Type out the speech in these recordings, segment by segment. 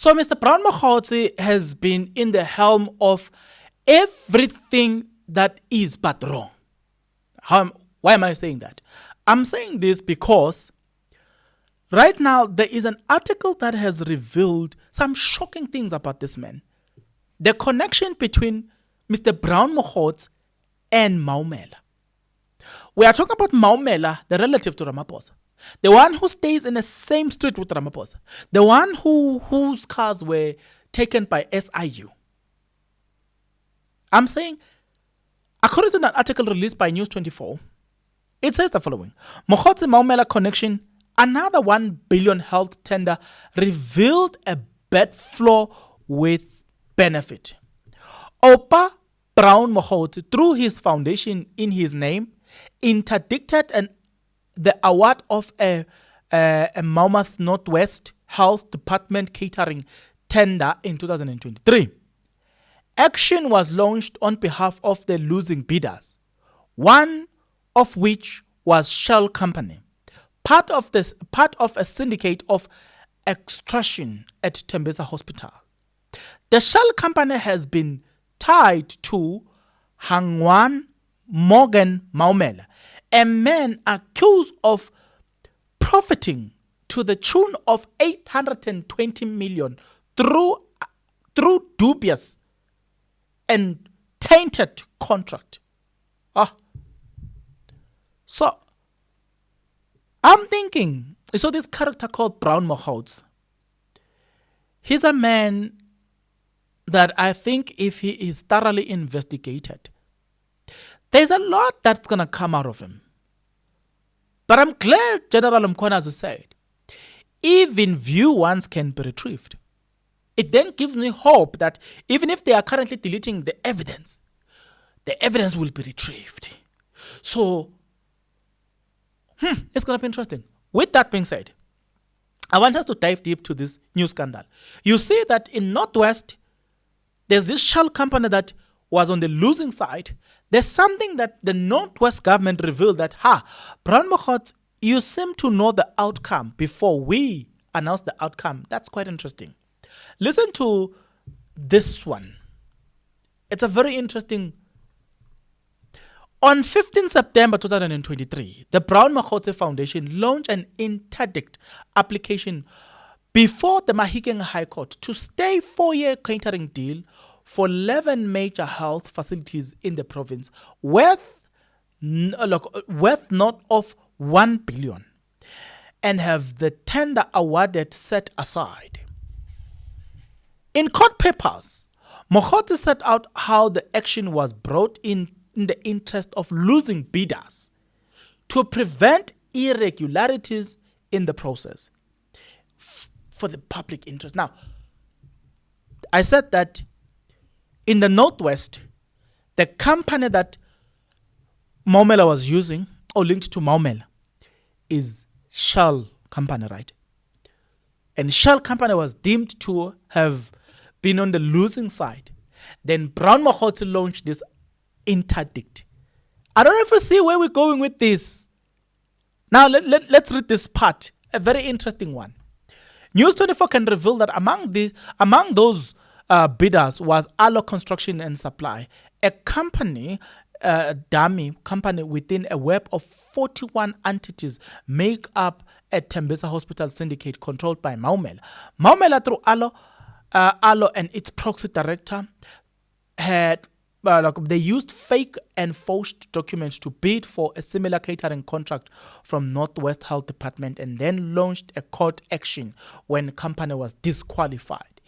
So Mr. Brown Mkhoti has been in the helm of everything that is but wrong. Why am I saying that? I'm saying this because right now there is an article that has revealed some shocking things about this man. The connection between Mr. Brown Mkhoti and Maumela. We are talking about Maumela, the relative to Ramaphosa. The one who stays in the same street with Ramaphosa. The one whose cars were taken by SIU. I'm saying, according to an article released by News 24, it says the following. Mogotsi Maumela connection, another 1 billion health tender revealed a bed floor with benefit. Opa Brown Mkhoti, through his foundation in his name, interdicted the award of a Monmouth Northwest Health Department catering tender in 2023. Action was launched on behalf of the losing bidders, one of which was Shell Company, part of a syndicate of extraction at Tembisa Hospital. The Shell Company has been tied to Hangwan Morgan Maumela, a man accused of profiting to the tune of 820 million through dubious and tainted contract. So I'm thinking, so this character called Brown Mkhoti, he's a man that I think if he is thoroughly investigated, there's a lot that's going to come out of him. But I'm glad General Mkhona has said, even view ones can be retrieved. It then gives me hope that even if they are currently deleting the evidence will be retrieved. So, it's going to be interesting. With that being said, I want us to dive deep to this new scandal. You see that in Northwest, there's this Shell Company that was on the losing side. There's something that the Northwest government revealed that, Brown Mkhoti, you seem to know the outcome before we announce the outcome. That's quite interesting. Listen to this one. It's a very interesting. On 15 September 2023, the Brown Mkhoti Foundation launched an interdict application before the Mahikeng High Court to stay 4-year catering deal for 11 major health facilities in the province worth north of 1 billion and have the tender awarded set aside. In court papers, Mogotsi set out how the action was brought in the interest of losing bidders to prevent irregularities in the process for the public interest. Now, I said that in the Northwest, the company that Maumela was using or linked to Maumela is Shell Company, right? And Shell Company was deemed to have been on the losing side. Then Brown Mkhoti launched this interdict. I don't know if you see where we're going with this. Now, let's read this part, a very interesting one. News 24 can reveal that among those bidders was Alo Construction and Supply, a company, dummy company within a web of 41 entities make up a Tembisa Hospital Syndicate controlled by Maumela. Maumela, through Alo and its proxy director, had they used fake and forged documents to bid for a similar catering contract from Northwest Health Department and then launched a court action when the company was disqualified.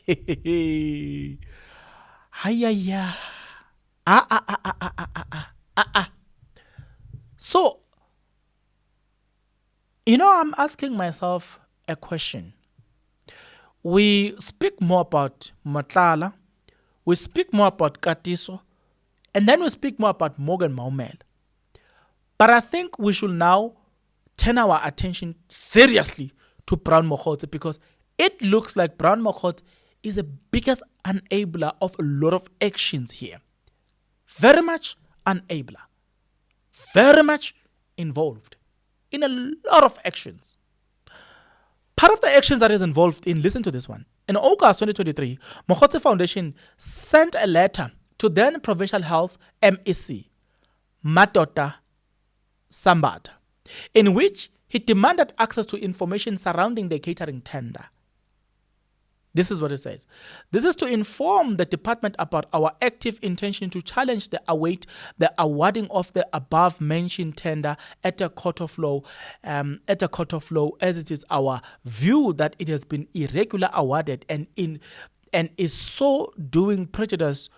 So, I'm asking myself a question. We speak more about Matlala, we speak more about Katiso, and then we speak more about Morgan Maumela. But I think we should now turn our attention seriously to Brown Mkhoti because it looks like Brown Mkhoti is the biggest enabler of a lot of actions here. Very much enabler. Very much involved in a lot of actions. Part of the actions that is involved in, listen to this one, In August 2023, Mogotsi Foundation sent a letter to then Provincial Health MEC, Matota Sambata, in which he demanded access to information surrounding the catering tender. This is what it says. This is to inform the department about our active intention to challenge the awarding of the above-mentioned tender at a court of law, as it is our view that it has been irregular awarded and is so doing prejudice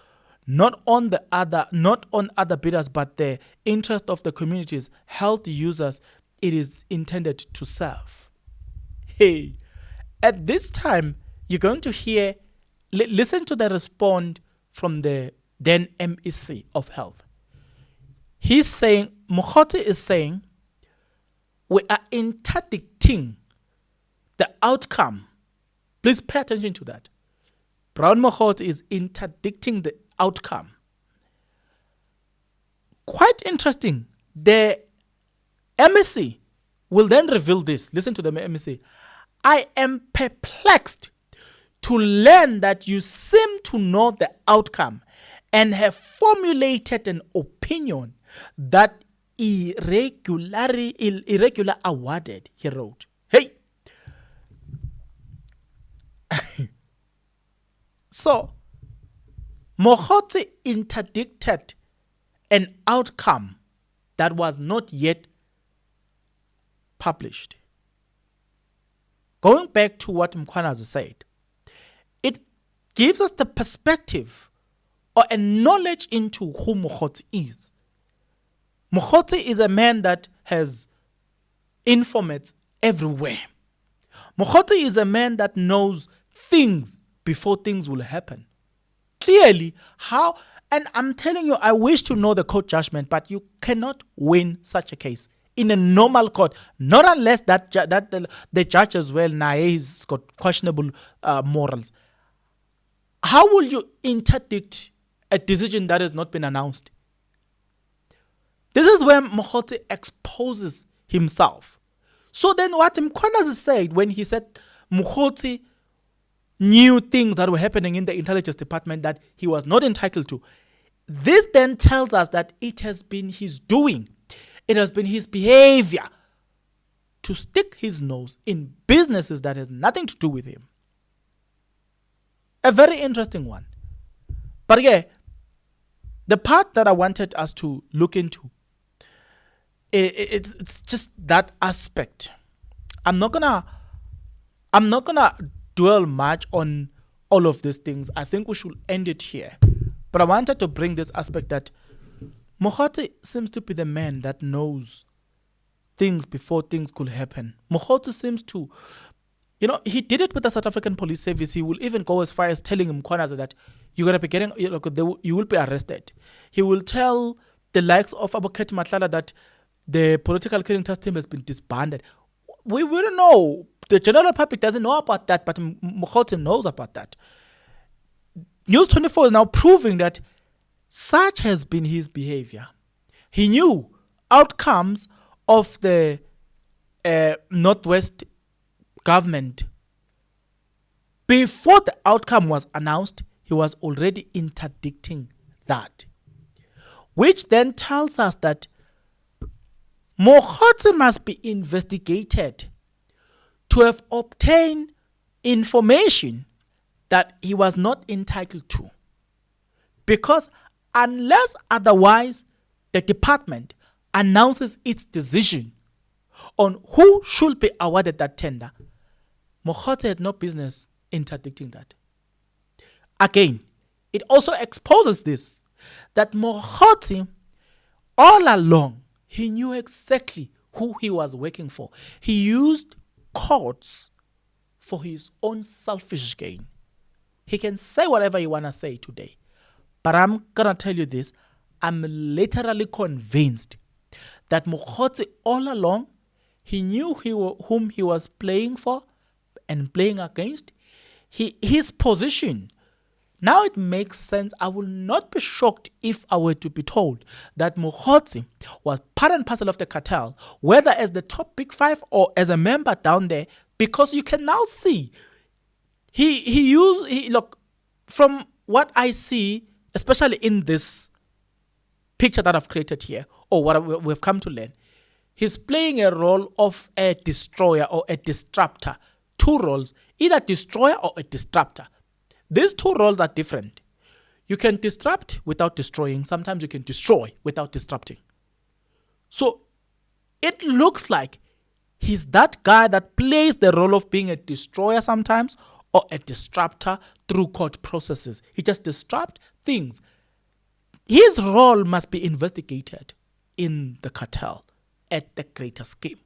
not on other bidders, but the interest of the community's health users it is intended to serve. Hey, at this time, you're going to hear, listen to the response from the then MEC of Health. He's saying, Mkhoti is saying, we are interdicting the outcome. Please pay attention to that. Brown Mkhoti is interdicting the outcome. Quite interesting. The MEC will then reveal this. Listen to the MEC. I am perplexed to learn that you seem to know the outcome and have formulated an opinion that irregular awarded, he wrote. Hey! So, Mogotsi interdicted an outcome that was not yet published. Going back to what Mkhwanazi said, it gives us the perspective or a knowledge into who Mogotsi is. Mogotsi is a man that has informants everywhere. Mogotsi is a man that knows things before things will happen. Clearly, how, and I'm telling you, I wish to know the court judgment, but you cannot win such a case in a normal court, not unless the judge as well, he's got questionable morals. How will you interdict a decision that has not been announced? This is where Mogotsi exposes himself. So then what Mkhwanazi said when he said Mogotsi knew things that were happening in the intelligence department that he was not entitled to, this then tells us that it has been his doing. It has been his behavior to stick his nose in businesses that has nothing to do with him. A very interesting one. But yeah, the part that I wanted us to look into, it's just that aspect. I'm not gonna dwell much on all of these things. I think we should end it here. But I wanted to bring this aspect that Mogotsi seems to be the man that knows things before things could happen. Mogotsi seems to, he did it with the South African Police Service. He will even go as far as telling him, Mkhwanazi, that you're going to be getting, you will be arrested. He will tell the likes of Abokhet Matlala that the political killing test team has been disbanded. We don't know. The general public doesn't know about that, but Mogotsi knows about that. News 24 is now proving that such has been his behavior. He knew outcomes of the Northwest government. Before the outcome was announced, he was already interdicting that. Which then tells us that Mogotsi must be investigated to have obtained information that he was not entitled to. Because unless otherwise the department announces its decision on who should be awarded that tender, Mogotsi had no business interdicting that. Again, it also exposes this, that Mogotsi, all along, he knew exactly who he was working for. He used courts for his own selfish gain. He can say whatever he want to say today. But I'm going to tell you this. I'm literally convinced that Mogotsi all along, he knew whom he was playing for and playing against. His position. Now it makes sense. I will not be shocked if I were to be told that Mogotsi was part and parcel of the cartel, whether as the top big five or as a member down there, because you can now see Look, from what I see, especially in this picture that I've created here, or what we've come to learn, he's playing a role of a destroyer or a disruptor. Two roles, either destroyer or a disruptor. These two roles are different. You can disrupt without destroying. Sometimes you can destroy without disrupting. So it looks like he's that guy that plays the role of being a destroyer sometimes or a disruptor through court processes. He just disrupts things. His role must be investigated in the cartel at the greater scheme.